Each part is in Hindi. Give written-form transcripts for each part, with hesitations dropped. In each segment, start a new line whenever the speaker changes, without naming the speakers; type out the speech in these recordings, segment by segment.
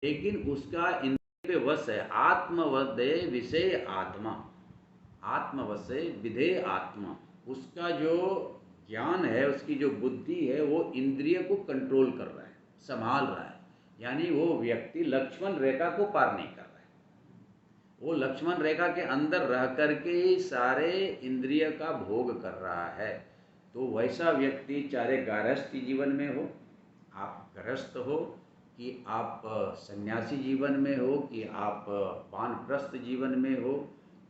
लेकिन उसका इंद्रिय पे वश है। आत्मवदे विषय आत्मा, आत्मवशे विधेय आत्मा। उसका जो ज्ञान है, उसकी जो बुद्धि है, वो इंद्रिय को कंट्रोल कर रहा है, संभाल रहा है। यानी वो व्यक्ति लक्ष्मण रेखा को पार नहीं कर रहा है, वो लक्ष्मण रेखा के अंदर रह करके ही सारे इंद्रिय का भोग कर रहा है। तो वैसा व्यक्ति चाहे गारहस्थी जीवन में हो, आप गृहस्थ हो, कि आप सन्यासी जीवन में हो, कि आप वानप्रस्थ जीवन में हो,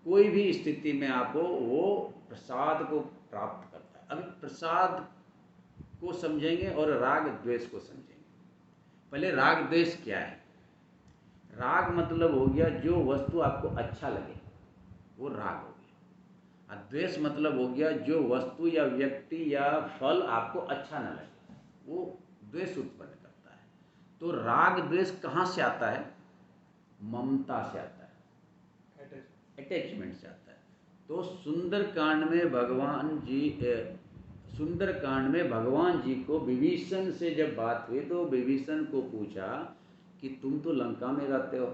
कोई भी स्थिति में आप हो, वो प्रसाद को प्राप्त करता है। अभी प्रसाद को समझेंगे और राग द्वेष को समझेंगे। पहले राग द्वेष क्या है। राग मतलब हो गया जो वस्तु आपको अच्छा लगे, वो राग हो गया। और द्वेष मतलब हो गया जो वस्तु या व्यक्ति या फल आपको अच्छा न लगे, वो द्वेष उत्पन्न करता है। तो राग द्वेष कहाँ से आता है? ममता से आता है, अटैचमेंट से आता है। तो सुंदरकांड में भगवान जी को विभीषण से जब बात हुई तो विभीषण को पूछा कि तुम तो लंका में रहते हो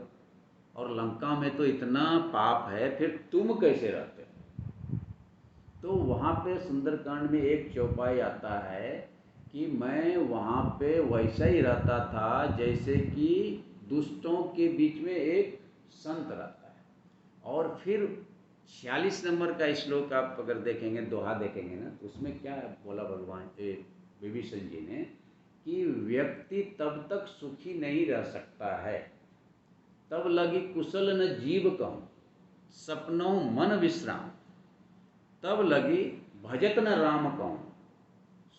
और लंका में तो इतना पाप है, फिर तुम कैसे रहते हो? तो वहाँ पे सुंदरकांड में एक चौपाई आता है कि मैं वहाँ पे वैसा ही रहता था जैसे कि दुष्टों के बीच में एक संत रहता है। और फिर 46 नंबर का श्लोक आप अगर देखेंगे, दोहा देखेंगे ना, तो उसमें क्या बोला भगवान विभीषण जी ने कि व्यक्ति तब तक सुखी नहीं रह सकता है, तब लगी कुशल न जीव कहूँ, सपनों मन विश्राम, तब लगी भजत न राम कहूँ,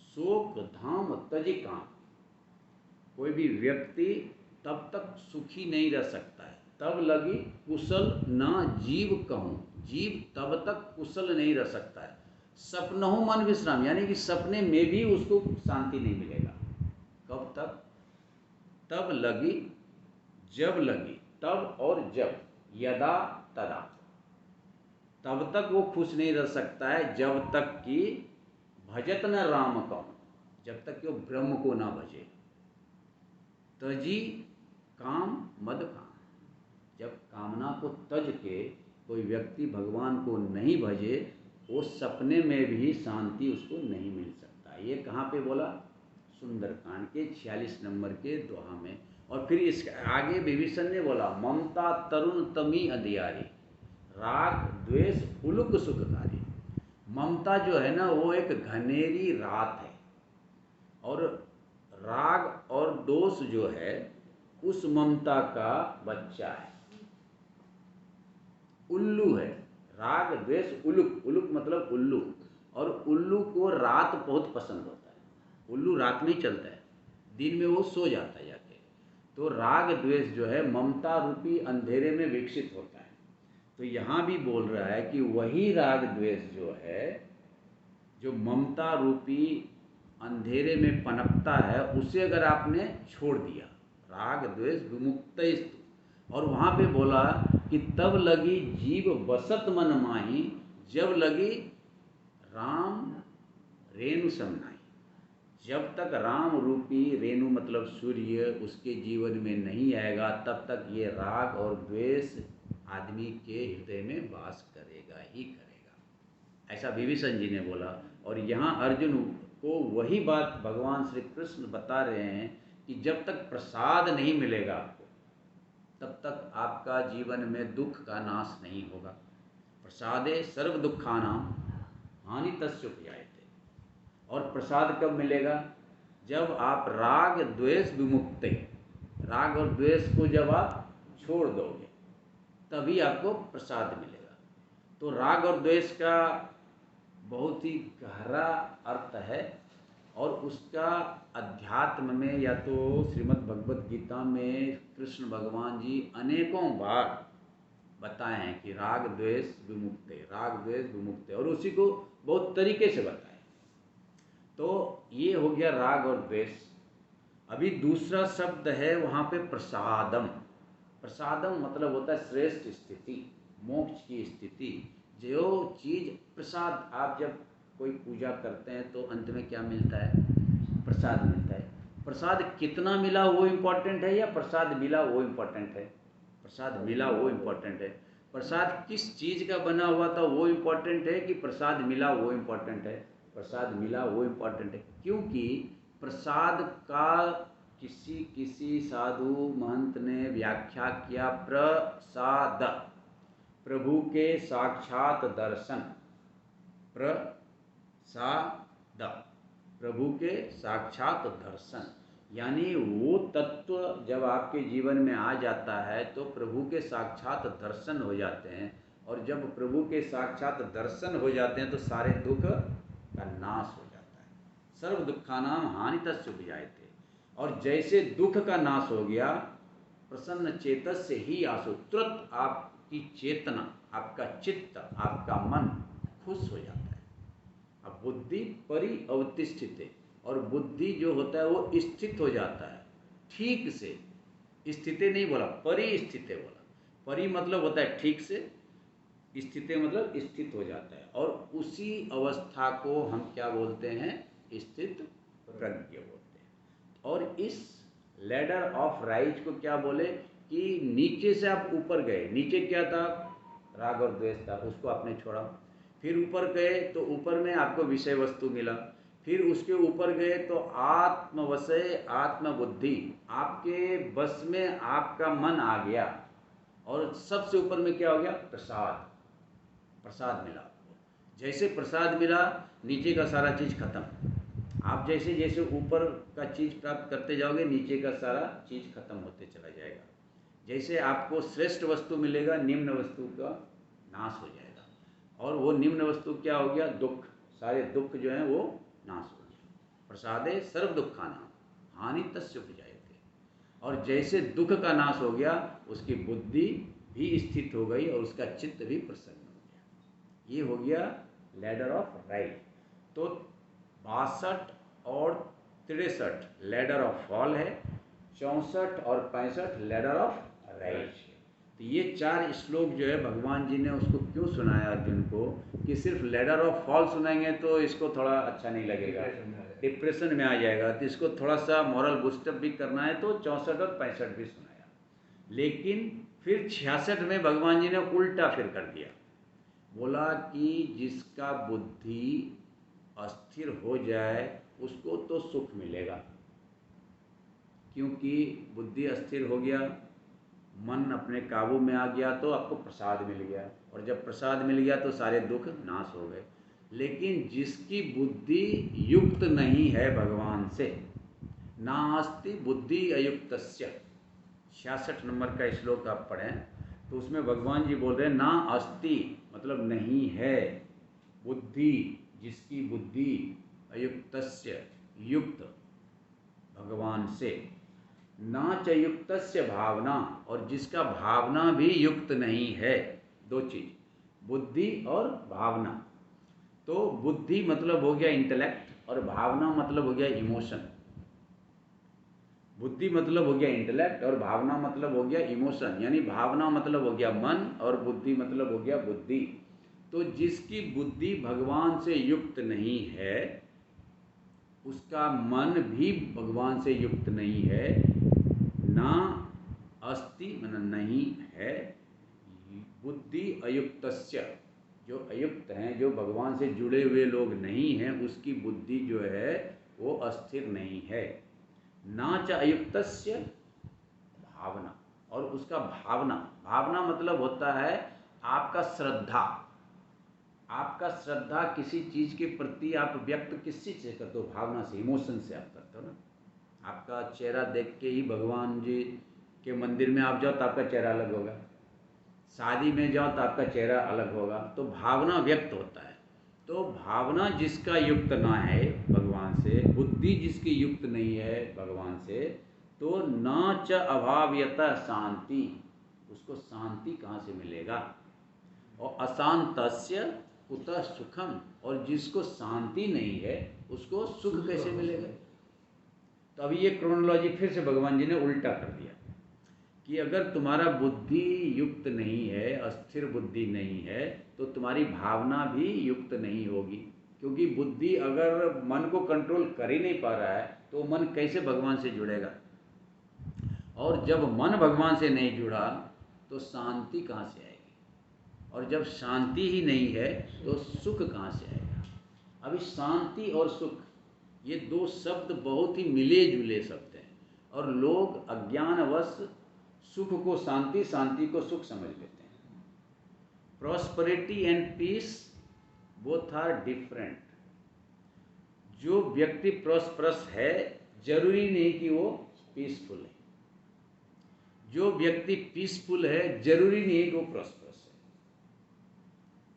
शोक धाम तज काम। कोई भी व्यक्ति तब तक सुखी नहीं रह सकता है, तब लगी कुशल न जीव कहूँ, जीव तब तक कुशल नहीं रह सकता है। सपनों मन विश्राम, यानी कि सपने में भी उसको शांति नहीं मिलेगा। कब तक? तब लगी, जब लगी, तब और जब, यदा तदा, तब तक वो खुश नहीं रह सकता है जब तक कि भजत न राम कहूँ, जब तक कि वो ब्रह्म को ना भजे। तजी काम मद काम, जब कामना को तज के कोई व्यक्ति भगवान को नहीं भजे, वो सपने में भी शांति उसको नहीं मिल सकता। ये कहाँ पे बोला? सुंदरकांड के 46 नंबर के दोहा में। और फिर इस आगे विभीषण ने बोला ममता तरुण तमी अंधियारी, राग द्वेष उलुक सुखकारी। ममता जो है ना, वो एक घनेरी रात है, और राग और दोष जो है उस ममता का बच्चा है, उल्लू है। राग द्वेष उलुक, उलुक मतलब उल्लू, और उल्लू को रात बहुत पसंद होता है। उल्लू रात में ही चलता है, दिन में वो सो जाता है जाके। तो राग द्वेष जो है ममता रूपी अंधेरे में विकसित होता है। तो यहाँ भी बोल रहा है कि वही राग द्वेष जो है, जो ममता रूपी अंधेरे में पनपता है, उसे अगर आपने छोड़ दिया, राग द्वेष विमुक्त, और वहाँ पे बोला कि तब लगी जीव बसत मन माही, जब लगी राम रेणु समनाई। जब तक राम रूपी रेणु मतलब सूर्य उसके जीवन में नहीं आएगा, तब तक ये राग और द्वेष आदमी के हृदय में वास करेगा ही करेगा, ऐसा विभीषण जी ने बोला। और यहाँ अर्जुन को वही बात भगवान श्री कृष्ण बता रहे हैं कि जब तक प्रसाद नहीं मिलेगा आपको, तब तक आपका जीवन में दुख का नाश नहीं होगा। प्रसादे सर्व दुखानां हानि तस्योपजायते। और प्रसाद कब मिलेगा? जब आप राग द्वेष विमुक्त, राग और द्वेष को जब आप छोड़ दोगे, तभी आपको प्रसाद मिलेगा। तो राग और द्वेष का बहुत ही गहरा अर्थ है, और उसका अध्यात्म में या तो श्रीमद् भगवद गीता में कृष्ण भगवान जी अनेकों बार बताए हैं कि राग द्वेष विमुक्त, राग द्वेष विमुक्त, और उसी को बहुत तरीके से बताए। तो ये हो गया राग और द्वेष। अभी दूसरा शब्द है वहाँ पे प्रसादम। प्रसादम मतलब होता है श्रेष्ठ स्थिति, मोक्ष की स्थिति। जो चीज़ प्रसाद, आप जब कोई पूजा करते हैं तो अंत में क्या मिलता है? प्रसाद मिलता है। प्रसाद कितना मिला वो इम्पोर्टेंट है या प्रसाद मिला वो इम्पोर्टेंट है? प्रसाद मिला वो इम्पोर्टेंट है। प्रसाद किस चीज़ का बना हुआ था वो इम्पोर्टेंट है कि प्रसाद मिला वो इम्पोर्टेंट है? प्रसाद मिला वो इम्पोर्टेंट है, क्योंकि प्रसाद का किसी किसी साधु महंत ने व्याख्या किया प्रसाद, प्रभु के साक्षात दर्शन। प्रसाद, प्रभु के साक्षात दर्शन, यानी वो तत्व जब आपके जीवन में आ जाता है तो प्रभु के साक्षात दर्शन हो जाते हैं, और जब प्रभु के साक्षात दर्शन हो जाते हैं तो सारे दुख का नाश हो जाता है। सर्व दुखानाम हानितस्य उपजायते। और जैसे दुख का नाश हो गया, प्रसन्न चेतस्य ही आसु, तुरंत आपकी चेतना, आपका चित्त, आपका मन खुश हो जाता है। अब बुद्धि परि अवतिष्ठिते, और बुद्धि जो होता है वो स्थित हो जाता है ठीक से। स्थिति नहीं बोला, परिस्थिति बोला। परि मतलब होता है ठीक से, स्थिति मतलब स्थित हो जाता है, और उसी अवस्था को हम क्या बोलते हैं? स्थित प्रज्ञ बोलते हैं। और इस लैडर ऑफ राइज को क्या बोले कि नीचे से आप ऊपर गए। नीचे क्या था? राग और द्वेष था, उसको आपने छोड़ा। फिर ऊपर गए तो ऊपर में आपको विषय वस्तु मिला। फिर उसके ऊपर गए तो आत्मवशय आत्मबुद्धि, आपके बस में आपका मन आ गया। और सबसे ऊपर में क्या हो गया? प्रसाद। प्रसाद मिला आपको। जैसे प्रसाद मिला, नीचे का सारा चीज़ खत्म। आप जैसे जैसे ऊपर का चीज़ प्राप्त करते जाओगे, नीचे का सारा चीज़ खत्म होते चला जाएगा। जैसे आपको श्रेष्ठ वस्तु मिलेगा, निम्न वस्तु का नाश हो जाएगा। और वो निम्न वस्तु क्या हो गया? दुख। सारे दुख जो हैं वो नाश हो गया। प्रसादे सर्व दुखानाम हानि तस्य उपजायते। और जैसे दुख का नाश हो गया, उसकी बुद्धि भी स्थित हो गई और उसका चित्त भी प्रसन्न हो गया। ये हो गया लैडर ऑफ राइट। तो 62 और 63 लैडर ऑफ फॉल है, 64 और 65 लैडर ऑफ राइज। तो ये 4 श्लोक जो है भगवान जी ने उसको क्यों सुनाया अर्जुन को, कि सिर्फ लैडर ऑफ फॉल सुनाएंगे तो इसको थोड़ा अच्छा नहीं लगेगा, डिप्रेशन में आ जाएगा। तो इसको थोड़ा सा मॉरल बूस्टअप भी करना है तो 64 और 65 भी सुनाया। लेकिन फिर 66 में भगवान जी ने उल्टा फिर कर दिया। बोला कि जिसका बुद्धि अस्थिर हो जाए उसको तो सुख मिलेगा, क्योंकि बुद्धि अस्थिर हो गया, मन अपने काबू में आ गया तो आपको प्रसाद मिल गया, और जब प्रसाद मिल गया तो सारे दुख नाश हो गए। लेकिन जिसकी बुद्धि युक्त नहीं है भगवान से, नास्ति बुद्धि अयुक्तस्य, 66 नंबर का श्लोक आप पढ़ें तो उसमें भगवान जी बोल रहे हैं ना अस्ति मतलब नहीं है, बुद्धि जिसकी बुद्धि अयुक्तस्य युक्त भगवान से, ना च युक्तस्य भावना, और जिसका भावना भी युक्त नहीं है। दो चीज, बुद्धि और भावना। तो बुद्धि मतलब हो गया इंटेलेक्ट और भावना मतलब हो गया इमोशन। बुद्धि मतलब हो गया इंटेलेक्ट और भावना मतलब हो गया इमोशन, यानी भावना मतलब हो गया मन और बुद्धि मतलब हो गया बुद्धि। तो जिसकी बुद्धि भगवान से युक्त नहीं है, उसका मन भी भगवान से युक्त नहीं है। ना अस्ति मन नहीं है, बुद्धि अयुक्तस्य, जो अयुक्त हैं, जो भगवान से जुड़े हुए लोग नहीं हैं, उसकी बुद्धि जो है वो अस्थिर नहीं है। ना च अयुक्तस्य भावना, और उसका भावना, भावना मतलब होता है आपका श्रद्धा। आपका श्रद्धा किसी चीज़ के प्रति आप व्यक्त किस चीज़ से करते हो? भावना से, इमोशन से आप करते हो ना। आपका चेहरा देख के ही भगवान जी के मंदिर में आप जाओ तो आपका चेहरा अलग होगा, शादी में जाओ तो आपका चेहरा अलग होगा। तो भावना व्यक्त होता है। तो भावना जिसका युक्त ना है भगवान से, बुद्धि जिसकी युक्त नहीं है भगवान से, तो न च अभाव्यतः शांति, उसको शांति कहाँ से मिलेगा? और अशांतस्य कुतः सुखम, और जिसको शांति नहीं है उसको सुख कैसे मिलेगा? तो अभी ये क्रोनोलॉजी फिर से भगवान जी ने उल्टा कर दिया कि अगर तुम्हारा बुद्धि युक्त नहीं है, अस्थिर बुद्धि नहीं है, तो तुम्हारी भावना भी युक्त नहीं होगी। क्योंकि बुद्धि अगर मन को कंट्रोल कर ही नहीं पा रहा है तो मन कैसे भगवान से जुड़ेगा? और जब मन भगवान से नहीं जुड़ा तो शांति कहाँ से आएगी? और जब शांति ही नहीं है तो सुख कहाँ से आएगा? अभी शांति और सुख, ये दो शब्द बहुत ही मिले जुले शब्द हैं, और लोग अज्ञानवश सुख को शांति, शांति को सुख समझ लेते हैं। Prosperity and peace both are different. जो व्यक्ति प्रॉस्परस है जरूरी नहीं कि वो पीसफुल है, जो व्यक्ति पीसफुल है जरूरी नहीं कि वो प्रॉस्परस है,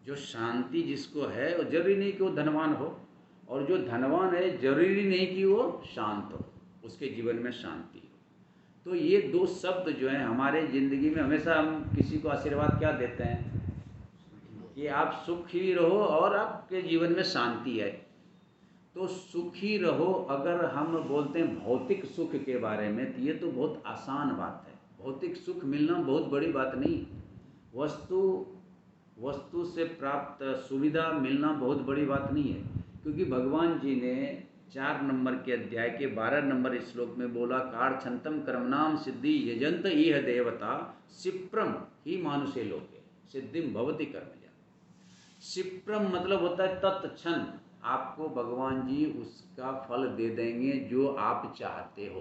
जो शांति जिसको है वो जरूरी नहीं कि वो धनवान हो, और जो धनवान है जरूरी नहीं कि वो शांत हो, उसके जीवन में शांति हो। तो ये दो शब्द जो हैं हमारे ज़िंदगी में, हमेशा हम किसी को आशीर्वाद क्या देते हैं कि आप सुखी रहो और आपके जीवन में शांति है। तो सुखी रहो अगर हम बोलते हैं भौतिक सुख के बारे में, तो ये तो बहुत आसान बात है। भौतिक सुख मिलना बहुत बड़ी बात नहीं, वस्तु से प्राप्त सुविधा मिलना बहुत बड़ी बात नहीं है, क्योंकि भगवान जी ने 4 नंबर के अध्याय के 12 नंबर श्लोक में बोला, कार्छन्तम कर्मणाम सिद्धि यजंत इह देवता क्षिप्रम ही मानुषे लोके सिद्धिम भवति कर्मजा। क्षिप्रम मतलब होता है तत्क्षण, आपको भगवान जी उसका फल दे देंगे जो आप चाहते हो।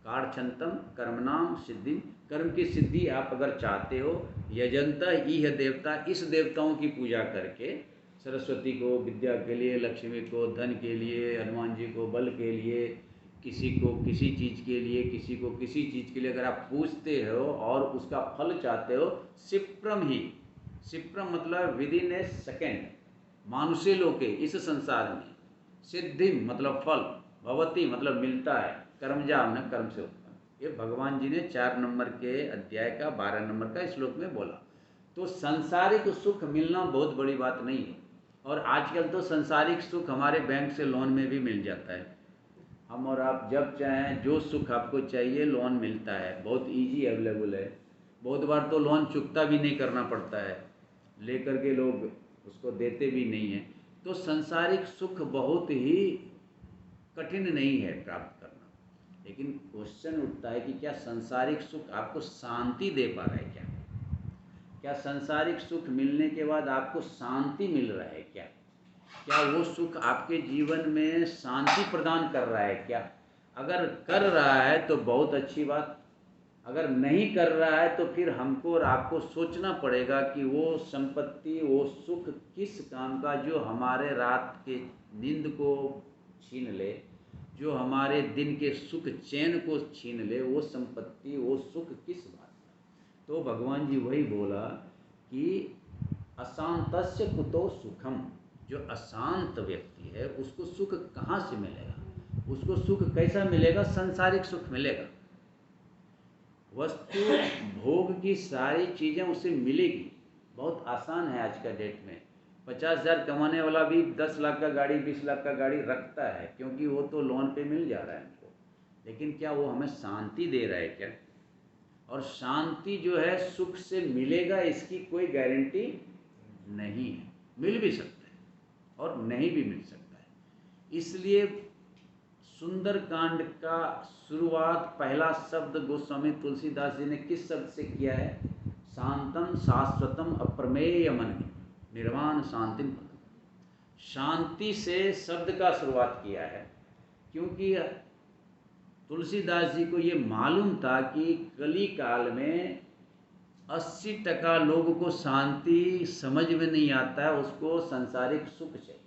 कार्छन्तम कर्मणाम सिद्धि, कर्म की सिद्धि आप अगर चाहते हो, यजंत इह देवता, इस देवताओं की पूजा करके, सरस्वती को विद्या के लिए, लक्ष्मी को धन के लिए, हनुमान जी को बल के लिए, किसी को किसी चीज़ के लिए, किसी को किसी चीज़ के लिए अगर आप पूछते हो और उसका फल चाहते हो, क्षिप्रम ही, क्षिप्रम मतलब विद इन ए सेकेंड, मानुषे लोके, इस संसार में, सिद्धि मतलब फल, भवती मतलब मिलता है, कर्मजा न कर्म से उत्पन्न। ये भगवान जी ने 4 नंबर के अध्याय का 12 नंबर का श्लोक में बोला। तो सांसारिक सुख मिलना बहुत बड़ी बात नहीं है, और आजकल तो सांसारिक सुख हमारे बैंक से लोन में भी मिल जाता है। हम और आप जब चाहें जो सुख आपको चाहिए लोन मिलता है, बहुत इजी अवेलेबल है। बहुत बार तो लोन चुकता भी नहीं करना पड़ता है, लेकर के लोग उसको देते भी नहीं हैं। तो सांसारिक सुख बहुत ही कठिन नहीं है प्राप्त करना, लेकिन क्वेश्चन उठता है कि क्या सांसारिक सुख आपको शांति दे पा रहा है? क्या सांसारिक सुख मिलने के बाद आपको शांति मिल रहा है? क्या वो सुख आपके जीवन में शांति प्रदान कर रहा है? क्या अगर कर रहा है तो बहुत अच्छी बात, अगर नहीं कर रहा है तो फिर हमको और आपको सोचना पड़ेगा कि वो संपत्ति, वो सुख किस काम का, जो हमारे रात के नींद को छीन ले, जो हमारे दिन के सुख चैन को छीन ले, वो संपत्ति, वो सुख किस बात का? तो भगवान जी वही बोला कि अशांतस्य कुतो सुखम, जो अशांत व्यक्ति है उसको सुख कहाँ से मिलेगा? उसको सुख कैसा मिलेगा? सांसारिक सुख मिलेगा। वस्तु भोग की सारी चीज़ें उसे मिलेगी, बहुत आसान है आज का डेट में। 50,000 कमाने वाला भी 10 लाख का गाड़ी, 20 लाख का गाड़ी रखता है, क्योंकि वो तो लोन पे मिल जा रहा है हमको। लेकिन क्या वो हमें शांति दे रहा है क्या? और शांति जो है सुख से मिलेगा इसकी कोई गारंटी नहीं है। मिल भी सकता है और नहीं भी मिल सकता है। इसलिए सुंदरकांड का शुरुआत, पहला शब्द गोस्वामी तुलसीदास जी ने किस शब्द से किया है? शांतम शाश्वतम अप्रमेय मन निर्वाण शांति। शांति से शब्द का शुरुआत किया है, क्योंकि तुलसीदास जी को ये मालूम था कि कली काल में 80% लोगों को शांति समझ में नहीं आता है, उसको सांसारिक सुख चाहिए।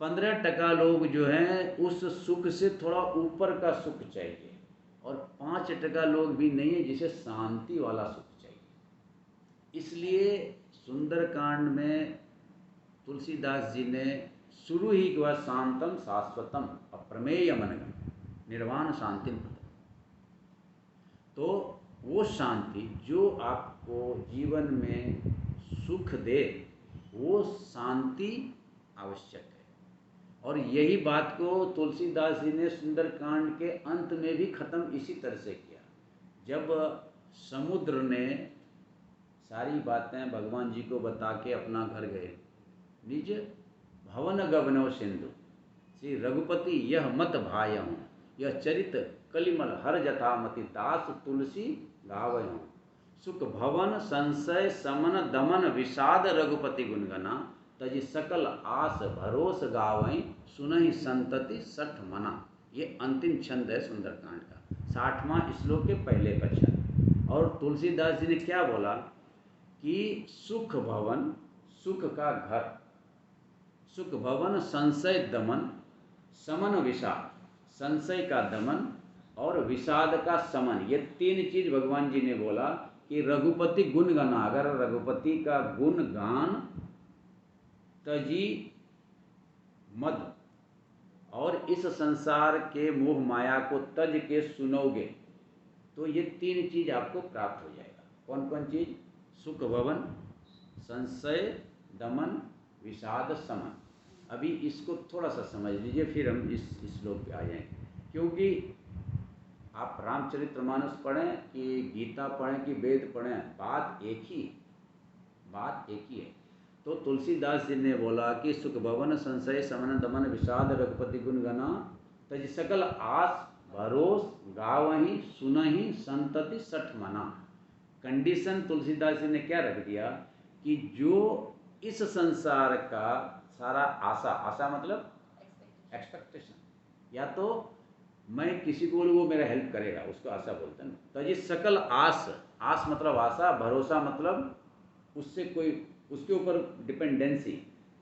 15% लोग जो हैं उस सुख से थोड़ा ऊपर का सुख चाहिए, और 5% लोग भी नहीं है जिसे शांति वाला सुख चाहिए। इसलिए सुंदरकांड में तुलसीदास जी ने शुरू ही किया, शांतम शाश्वतम अप्रमेय मनगम निर्वाण शांति। तो वो शांति जो आपको जीवन में सुख दे, वो शांति आवश्यक है। और यही बात को तुलसीदास जी ने सुंदरकांड के अंत में भी ख़त्म इसी तरह से किया। जब समुद्र ने सारी बातें भगवान जी को बता के अपना घर गए, निज भवन गगनव सिंधु, श्री रघुपति यह मत भायहूँ, यह चरित कलिमल हर जथामति, दास तुलसी गावहूँ। सुख भवन संशय समन दमन, विषाद रघुपति गुणगना, तजि सकल आस भरोस गावहीं, सुनहि संतति सठ मना। ये अंतिम छंद है सुंदरकांड का, 60वां श्लोक के पहले का छंद। और तुलसीदास जी ने क्या बोला कि सुख भवन, सुख का घर, सुख भवन संशय दमन, समन विषाद, संशय का दमन और विषाद का समन, ये 3 चीज भगवान जी ने बोला कि रघुपति गुण गाना, अगर रघुपति का गुण गान तजी मद, और इस संसार के मोह माया को तज के सुनोगे तो ये 3 चीज आपको प्राप्त हो जाएगा। कौन कौन चीज? सुख भवन, संशय दमन, विषाद समन। अभी इसको थोड़ा सा समझ लीजिए, फिर हम इस श्लोक पे आ जाएंगे। क्योंकि आप रामचरितमानस पढ़ें कि गीता पढ़ें कि वेद पढ़ें, बात एक ही है। तो तुलसीदास जी ने बोला कि सुख भवन संशय समन दमन विषाद रघुपति गुण गना, तज सकल आस भरोस गावहीं, सुनहि संतति सठ मना। कंडीशन तुलसीदास जी ने क्या रख दिया कि जो इस संसार का सारा आशा, आशा मतलब एक्सपेक्टेशन, या तो मैं किसी को वो मेरा हेल्प करेगा, उसको आशा बोलते हैं। तो ये सकल आस, आस मतलब आशा, भरोसा मतलब उससे कोई, उसके ऊपर डिपेंडेंसी।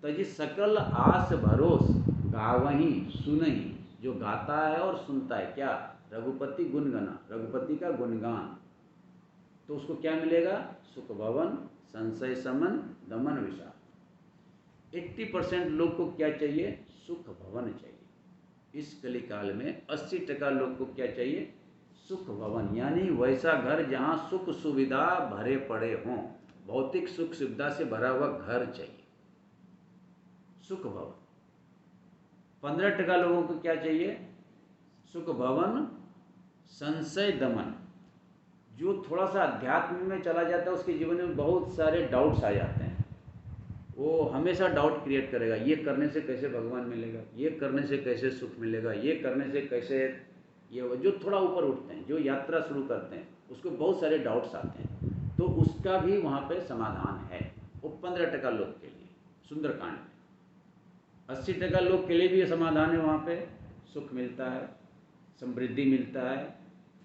तो ये सकल आस भरोस गावहीं सुनहि, जो गाता है और सुनता है क्या? रघुपति गुणगना, रघुपति का गुणगान, तो उसको क्या मिलेगा? सुख भवन संशय समन दमन विषाद। 80% लोग को क्या चाहिए? सुख भवन चाहिए। इस कलिकाल में 80% लोग को क्या चाहिए? सुख भवन, यानी वैसा घर जहाँ सुख सुविधा भरे पड़े हों, भौतिक सुख सुविधा से भरा हुआ घर चाहिए, सुख भवन। 15% लोगों को क्या चाहिए? सुख भवन संशय दमन, जो थोड़ा सा अध्यात्म में चला जाता है उसके जीवन में बहुत सारे डाउट्स आ जाते हैं, वो हमेशा डाउट क्रिएट करेगा, ये करने से कैसे भगवान मिलेगा, ये करने से कैसे सुख मिलेगा, ये करने से कैसे, ये जो थोड़ा ऊपर उठते हैं, जो यात्रा शुरू करते हैं, उसको बहुत सारे डाउट्स आते हैं। तो उसका भी वहाँ पे समाधान है, वो 15% लोग के लिए सुंदरकांड में। 80% लोग के लिए भी ये समाधान है, वहाँ पे सुख मिलता है, समृद्धि मिलता है,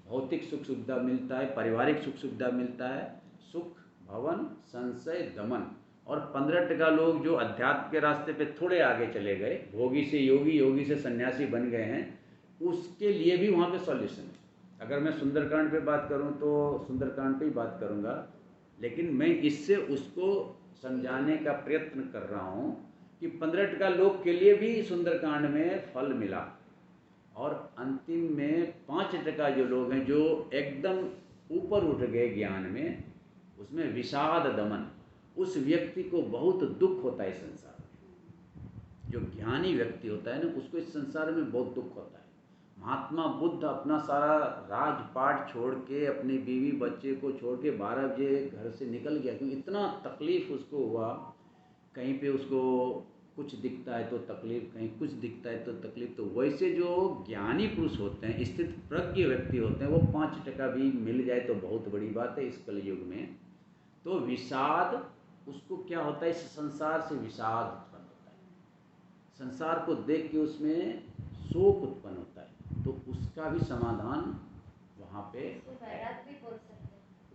भौतिक सुख सुविधा मिलता है, पारिवारिक सुख सुविधा मिलता है, सुख भवन संशय दमन। और 15% लोग जो अध्यात्म के रास्ते पे थोड़े आगे चले गए, भोगी से योगी, योगी से सन्यासी बन गए हैं, उसके लिए भी वहाँ पे सॉल्यूशन है। अगर मैं सुंदरकांड पे बात करूँ तो सुंदरकांड पे ही बात करूँगा, लेकिन मैं इससे उसको समझाने का प्रयत्न कर रहा हूँ कि 15% लोग के लिए भी सुंदरकांड में फल मिला, और अंतिम में 5% जो लोग हैं जो एकदम ऊपर उठ गए ज्ञान में, उसमें विषाद दमन, उस व्यक्ति को बहुत दुख होता है इस संसार में। जो ज्ञानी व्यक्ति होता है ना, उसको इस संसार में बहुत दुख होता है। महात्मा बुद्ध अपना सारा राजपाट छोड़ के, अपनी बीवी बच्चे को छोड़ के 12 बजे घर से निकल गया, क्योंकि इतना तकलीफ उसको हुआ। कहीं पे उसको कुछ दिखता है तो तकलीफ, कहीं कुछ दिखता है तो तकलीफ। तो वैसे जो ज्ञानी पुरुष होते हैं, स्थित प्रज्ञ व्यक्ति होते हैं, वो 5% भी मिल जाए तो बहुत बड़ी बात है इस कलयुग में। तो विषाद, उसको क्या होता है, इस संसार से विषाद उत्पन्न होता है, संसार को देख के उसमें शोक उत्पन्न होता है, तो उसका भी समाधान वहाँ पे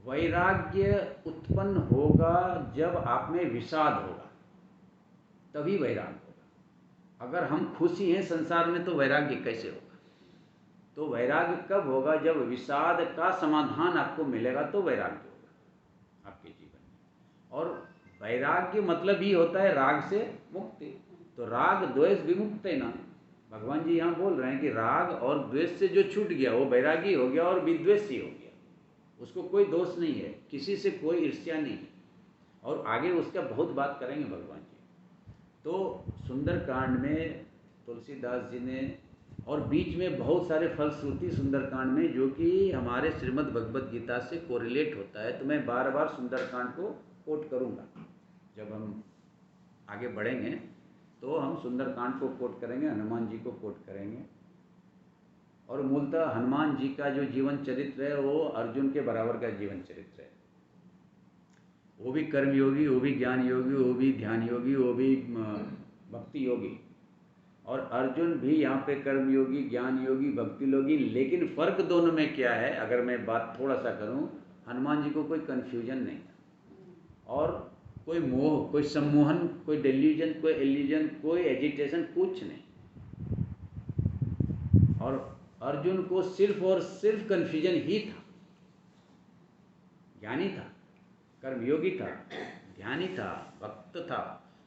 वैराग्य उत्पन्न होगा। जब आप में विषाद होगा तभी वैराग्य होगा। अगर हम खुशी हैं संसार में तो वैराग्य कैसे होगा? तो वैराग्य कब होगा? जब विषाद का समाधान आपको मिलेगा तो वैराग्य होगा आपके जीवन में। और वैराग्य मतलब ही होता है राग से मुक्ति। तो राग द्वेष विमुक्त है ना, भगवान जी यहाँ बोल रहे हैं कि राग और द्वेष से जो छूट गया वो वैरागी हो गया और विद्वेषी हो गया, उसको कोई दोष नहीं है, किसी से कोई ईर्ष्या नहीं है। और आगे उसका बहुत बात करेंगे भगवान जी। तो सुंदरकांड में तुलसीदास जी ने, और बीच में बहुत सारे फलश्रुति सुंदरकांड में जो कि हमारे श्रीमद् भगवद गीता से कोरिलेट होता है, तो मैं बार बार सुंदरकांड को कोट करूँगा जब हम आगे बढ़ेंगे। तो हम सुंदरकांड को कोट करेंगे, हनुमान जी को कोट करेंगे। और मूलतः हनुमान जी का जो जीवन चरित्र है वो अर्जुन के बराबर का जीवन चरित्र है। वो भी कर्म योगी, वो भी ज्ञान योगी, वो भी ध्यान योगी, वो भी भक्ति योगी। और अर्जुन भी यहाँ पे कर्म योगी, ज्ञान योगी, भक्ति योगी। लेकिन फ़र्क दोनों में क्या है, अगर मैं बात थोड़ा सा करूँ, हनुमान जी को कोई कन्फ्यूजन नहीं था और कोई मोह, कोई सम्मोहन, कोई डेल्यूजन, कोई एल्यूजन, कोई एजिटेशन, कुछ नहीं। और अर्जुन को सिर्फ और सिर्फ कन्फ्यूजन ही था। ज्ञानी था, कर्मयोगी था, ध्यानी था, भक्त था,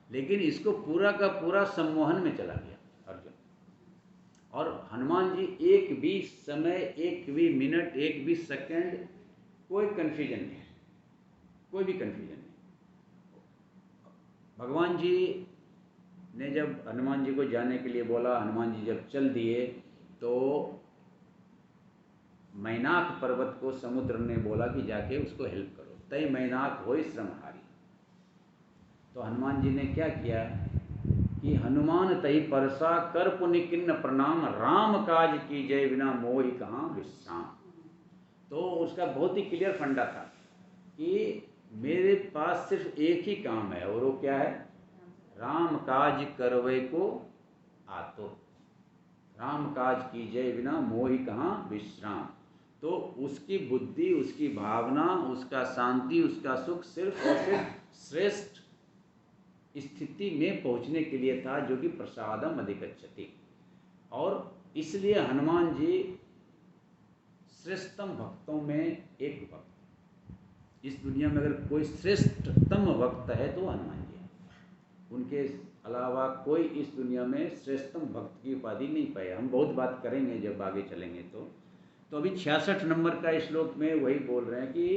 लेकिन इसको पूरा का पूरा सम्मोहन में चला गया अर्जुन। और हनुमान जी एक भी समय, एक भी मिनट, एक भी सेकंड कोई कन्फ्यूजन नहीं है, कोई भी कन्फ्यूजन नहीं। भगवान जी ने जब हनुमान जी को जाने के लिए बोला, हनुमान जी जब चल दिए तो मैनाक पर्वत को समुद्र ने बोला कि जाके उसको हेल्प करो। तय मैनाक होई श्रमहारी। तो हनुमान जी ने क्या किया कि हनुमान तई परसा कर पुनि किन्न प्रणाम, राम काज की जय बिना मोहि कहाँ विश्राम। तो उसका बहुत ही क्लियर फंडा था कि मेरे पास सिर्फ एक ही काम है, और वो क्या है? राम काज करवे को आतो, राम काज की जय बिना मोहि कहाँ विश्राम। तो उसकी बुद्धि, उसकी भावना, उसका शांति, उसका सुख सिर्फ और सिर्फ श्रेष्ठ स्थिति में पहुंचने के लिए था, जो कि प्रसादम अधिगच्छति। और इसलिए हनुमान जी श्रेष्ठतम भक्तों में एक भक्त। इस दुनिया में अगर कोई श्रेष्ठतम भक्त है तो हनुमान जी है। उनके अलावा कोई इस दुनिया में श्रेष्ठतम भक्त की उपाधि नहीं पाए। हम बहुत बात करेंगे जब आगे चलेंगे। तो अभी 66 नंबर का श्लोक में वही बोल रहे हैं कि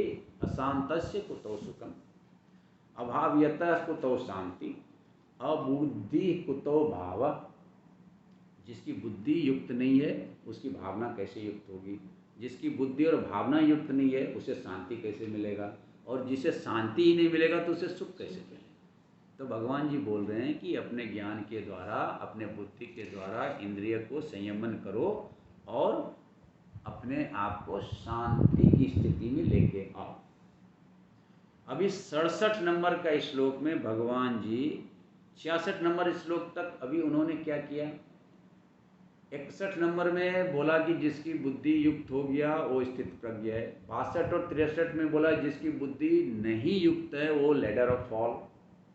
अशांतस्य कुतो सुखम, अभाव्यतः कुतो शांति, अबुद्धि कुतो भाव। जिसकी बुद्धि युक्त नहीं है उसकी भावना कैसे युक्त होगी? जिसकी बुद्धि और भावना युक्त नहीं है उसे शांति कैसे मिलेगा? और जिसे शांति ही नहीं मिलेगा तो उसे सुख कैसे मिलेगा? तो भगवान जी बोल रहे हैं कि अपने ज्ञान के द्वारा, अपने बुद्धि के द्वारा इंद्रिय को संयमन करो और अपने आप को शांति की स्थिति में लेके आओ। अभी 67 नंबर का श्लोक में भगवान जी 66 नंबर श्लोक तक अभी उन्होंने क्या किया? 61 नंबर में बोला कि जिसकी बुद्धि युक्त हो गया वो स्थित प्रज्ञ है। 62 और 63 में बोला जिसकी बुद्धि नहीं युक्त है वो लेडर ऑफ फॉल,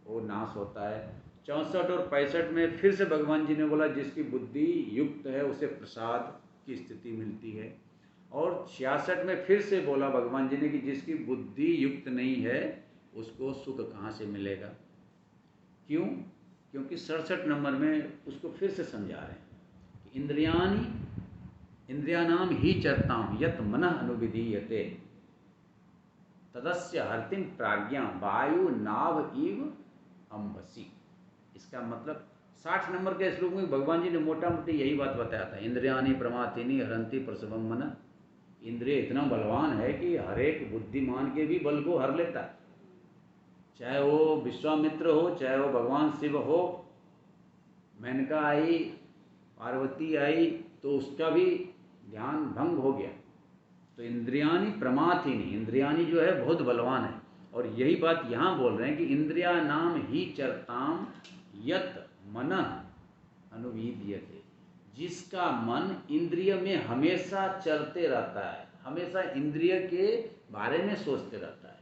वो नाश होता है। 64 और 65 में फिर से भगवान जी ने बोला जिसकी बुद्धि युक्त है उसे प्रसाद की स्थिति मिलती है। और 66 में फिर से बोला भगवान जी ने कि जिसकी बुद्धि युक्त नहीं है उसको सुख कहाँ से मिलेगा? क्यों? क्योंकि 67 नंबर में उसको फिर से समझा रहे हैं कि इंद्रियानाम ही चरताम यत मनः अनुविधीयते तदस्य हर्तिम प्राज्ञा वायु नाव इव अम्बसी। इसका मतलब 60 नंबर के श्लोक में भगवान जी ने मोटा मोटी यही बात बताया था। इंद्रियानि प्रमाथिनी हरंती प्रसवम मन। इंद्रिय इतना बलवान है कि हर एक बुद्धिमान के भी बल को हर लेता है। चाहे वो विश्वामित्र हो, चाहे वो भगवान शिव हो, मेनका आई, पार्वती आई तो उसका भी ध्यान भंग हो गया। तो इंद्रियानि प्रमाथिनी, इंद्रियानि जो है बहुत बलवान है। और यही बात यहाँ बोल रहे हैं कि इंद्रिया नाम ही चरताम यत मनः अनुविधीयते। जिसका मन इंद्रिय में हमेशा चलते रहता है, हमेशा इंद्रिय के बारे में सोचते रहता है,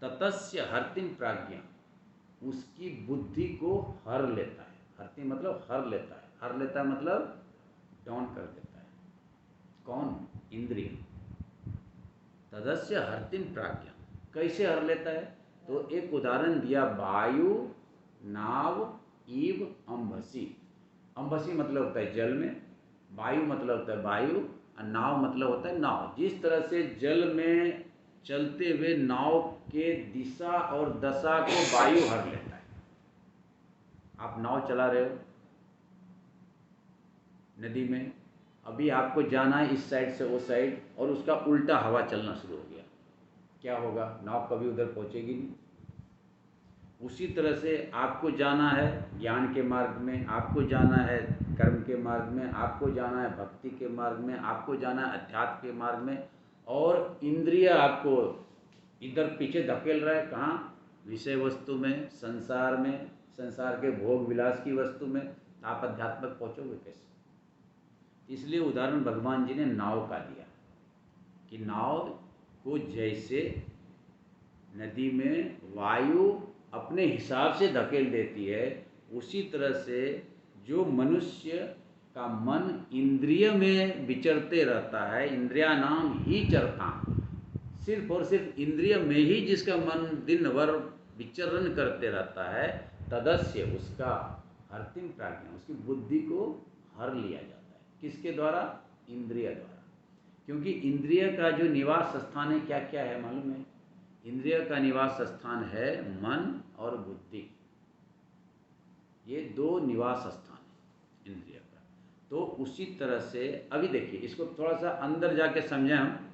ततस्य हर्तिम प्राज्ञा, उसकी बुद्धि को हर लेता है। हर्ति मतलब हर लेता है, हर लेता है मतलब डाउन कर देता है। कौन? इंद्रिय। तदस्य हर्तिम प्राज्ञा, कैसे हर लेता है? तो एक उदाहरण दिया, वायु नाव इव अम्भसी। अम्भसी मतलब होता है जल में, वायु मतलब होता है वायु, और नाव मतलब होता है नाव। जिस तरह से जल में चलते हुए नाव के दिशा और दशा को वायु हर लेता है। आप नाव चला रहे हो नदी में, अभी आपको जाना है इस साइड से उस साइड, और उसका उल्टा हवा चलना शुरू हो गया, क्या होगा? नाव कभी उधर पहुंचेगी नहीं। उसी तरह से आपको जाना है ज्ञान के मार्ग में, आपको जाना है कर्म के मार्ग में, आपको जाना है भक्ति के मार्ग में, आपको जाना है अध्यात्म के मार्ग में। और इंद्रिय आपको इधर पीछे धकेल रहा है, कहाँ? विषय वस्तु में, संसार में, संसार के भोग विलास की वस्तु में। आप अध्यात्म तक पहुँचोगे कैसे? इसलिए उदाहरण भगवान जी ने नाव का दिया कि नाव को जैसे नदी में वायु अपने हिसाब से धकेल देती है, उसी तरह से जो मनुष्य का मन इंद्रिय में विचरते रहता है, इंद्रिया नाम ही चरता, सिर्फ और सिर्फ इंद्रिय में ही जिसका मन दिन भर विचरण करते रहता है, तदस्य उसका हर्तिम प्राज्ञा, उसकी बुद्धि को हर लिया जाता है। किसके द्वारा? इंद्रिय द्वारा। क्योंकि इंद्रिय का जो निवास स्थान है, क्या क्या है मालूम है? इंद्रिय का निवास स्थान है मन और बुद्धि। ये दो निवास स्थान है इंद्रिय का। तो उसी तरह से अभी देखिए, इसको थोड़ा सा अंदर जाके समझें हम।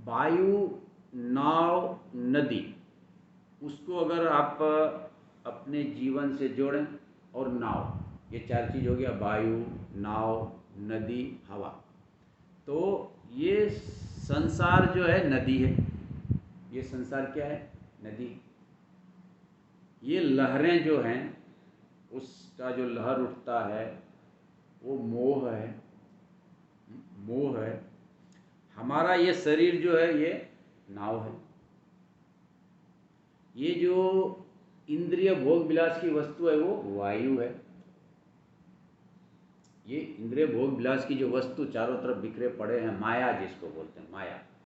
वायु, नाव, नदी, उसको अगर आप अपने जीवन से जोड़ें, और नाव, ये चार चीज़ हो गया, वायु, नाव, नदी, हवा। तो ये संसार जो है नदी है। ये संसार क्या है? नदी। ये लहरें जो हैं, उसका जो लहर उठता है वो मोह है, मोह है। हमारा ये शरीर जो है ये नाव है। ये जो इंद्रिय भोग विलास की वस्तु है वो वायु है। ये इंद्रिय भोग विलास की जो वस्तु चारों तरफ बिखरे पड़े हैं, माया जिसको बोलते हैं, माया,